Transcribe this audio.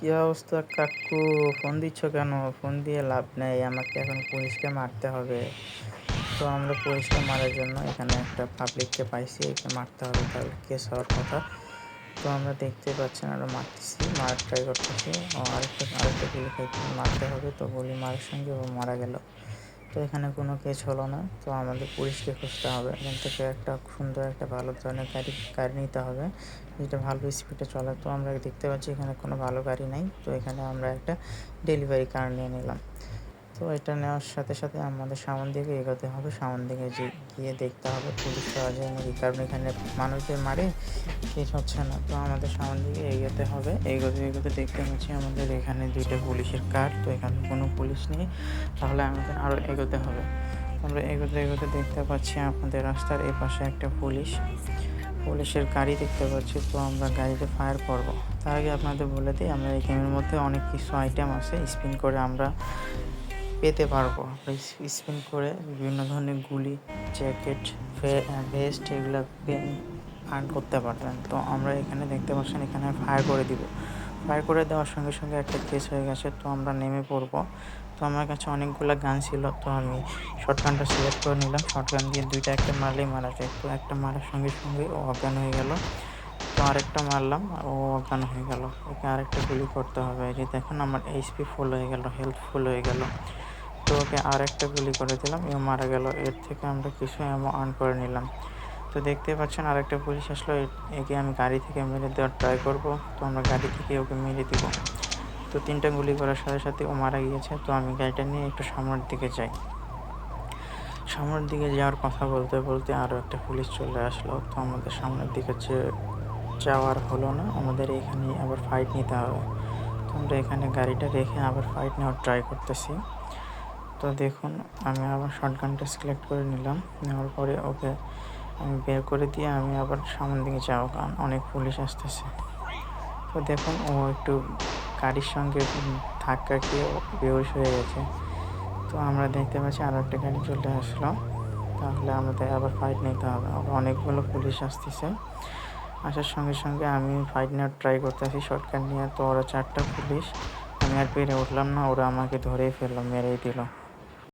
কি অবস্থা কাকু? ফোন দিচ্ছ কেন? ফোন দিয়ে লাভ নেই, আমাকে এখন পুলিশকে মারতে হবে। তো আমরা পুলিশকে মারার জন্য এখানে একটা পাবলিককে পাইছি, একে মারতে হবে, তাহলে কেস হওয়ার কথা। তো আমরা দেখতে পাচ্ছেন আমরা মারতেছি, মারার ট্রাই করতেছি। ও আরেকটা গুলি মারতে হবে, তো গুলি মারার সঙ্গে ও মারা গেল। তো এখানে কোনো কেস হলো না। তো আমাদের পুলিশকে খুঁজতে হবে, এখান থেকে একটা সুন্দর একটা ভালো ধরনের গাড়ি নিতে হবে, যেটা ভালো স্পিডে চলে। তো আমরা দেখতে পাচ্ছি এখানে কোনো ভালো গাড়ি নাই, তো এখানে আমরা একটা ডেলিভারি কার নিয়ে নিলাম। তো এটা নেওয়ার সাথে সাথে আমাদের সামন দিকে এগোতে হবে, সামন দিকে গিয়ে দেখতে হবে পুলিশ পাওয়া যায় নাকি, কারণ এখানে মানুষদের মারে কেস হচ্ছে না। তো আমাদের সামন দিকে এগোতে হবে, এগোতে এগোতে দেখতে পাচ্ছি আমাদের এখানে দুইটা পুলিশের কার। তো এখানে কোনো পুলিশ নেই, তাহলে আমাদের আরও এগোতে হবে। আমরা এগোতে এগোতে দেখতে পাচ্ছি আমাদের রাস্তার এই পাশে একটা পুলিশের গাড়ি দেখতে পাচ্ছি। তো আমরা গাড়িতে ফায়ার করব। তার আগে আপনাদের বলে দিই, আমরা এই গেমের মধ্যে অনেক কিছু আইটেম আছে, স্পিন করে আমরা পেতে পারবো। স্পিন করে বিভিন্ন ধরনের গুলি, জ্যাকেট, ভেস্ট এগুলো আর্ন করতে পারবেন। তো আমরা এখানে দেখতে পাচ্ছেন এখানে ফায়ার করে দিব। ফায়ার করে দেওয়ার সঙ্গে সঙ্গে একটা কেস হয়ে গেছে, তো আমরা নেমে পড়বো। তো আমার কাছে অনেকগুলো গান ছিল, তো আমি শর্টগানটা সিলেক্ট করে নিলাম। শর্টগান দিয়ে একটা মারলেই মারা যায়। তো একটা মারার সঙ্গে সঙ্গে ও অজ্ঞান হয়ে গেল। তো আরেকটা মারলাম, ও অজ্ঞান হয়ে গেল। ওকে আরেকটা গুলি করতে হবে। এই যে দেখুন আমার এইচপি ফুল হয়ে গেল, হেলথ ফুল হয়ে গেল। তো ওকে আরেকটা গুলি করে দিলাম, এও মারা গেল। এর থেকে আমরা কিছু অ্যামো আর্ন করে নিলাম। তো দেখতে পাচ্ছেন আরেকটা পুলিশ আসলো, একে আমি গাড়ি থেকে মেরে দেওয়ার ট্রাই করব। তো আমরা গাড়ি থেকে ওকে মেরে দিব। তো 3টা গুলি করার সাথে সাথে ও মারা গিয়েছে। তো আমি গাড়িটা নিয়ে একটু সামনের দিকে যাই। সামনের দিকে যাওয়ার কথা বলতে বলতে আরও একটা পুলিশ চলে আসলো। তো আমাদের সামনের দিকে যাওয়ার হলো না, আমাদের এখানে আবার ফাইট নিতে হবে। তো আমরা এখানে গাড়িটা রেখে আবার ফাইট নেওয়ার ট্রাই করতেছি। তো দেখুন আমি আবার শর্টগানটা সিলেক্ট করে নিলাম, নেওয়ার পরে ওকে আমি বের করে দিয়ে আমি আবার সামনের দিকে যাবো, কারণ অনেক পুলিশ আসতেছে। তো দেখুন ও একটু গাড়ির সঙ্গে ধাক্কা খেয়ে বেহুশ হয়ে গেছে। তো আমরা দেখতে পাচ্ছি আরও একটা গাড়ি চলে আসলো, তাহলে আমাদের আবার ফাইট নিতে হবে। আবার অনেকগুলো পুলিশ আসতেছে, আসার সঙ্গে সঙ্গে আমি ফাইট নেওয়ার ট্রাই করতেছি শর্টকাট নিয়ে। তো ওরা 4টা পুলিশ, আমি আর পেরে উঠলাম না, ওরা আমাকে ধরেই ফেললো, মেরেই দিল।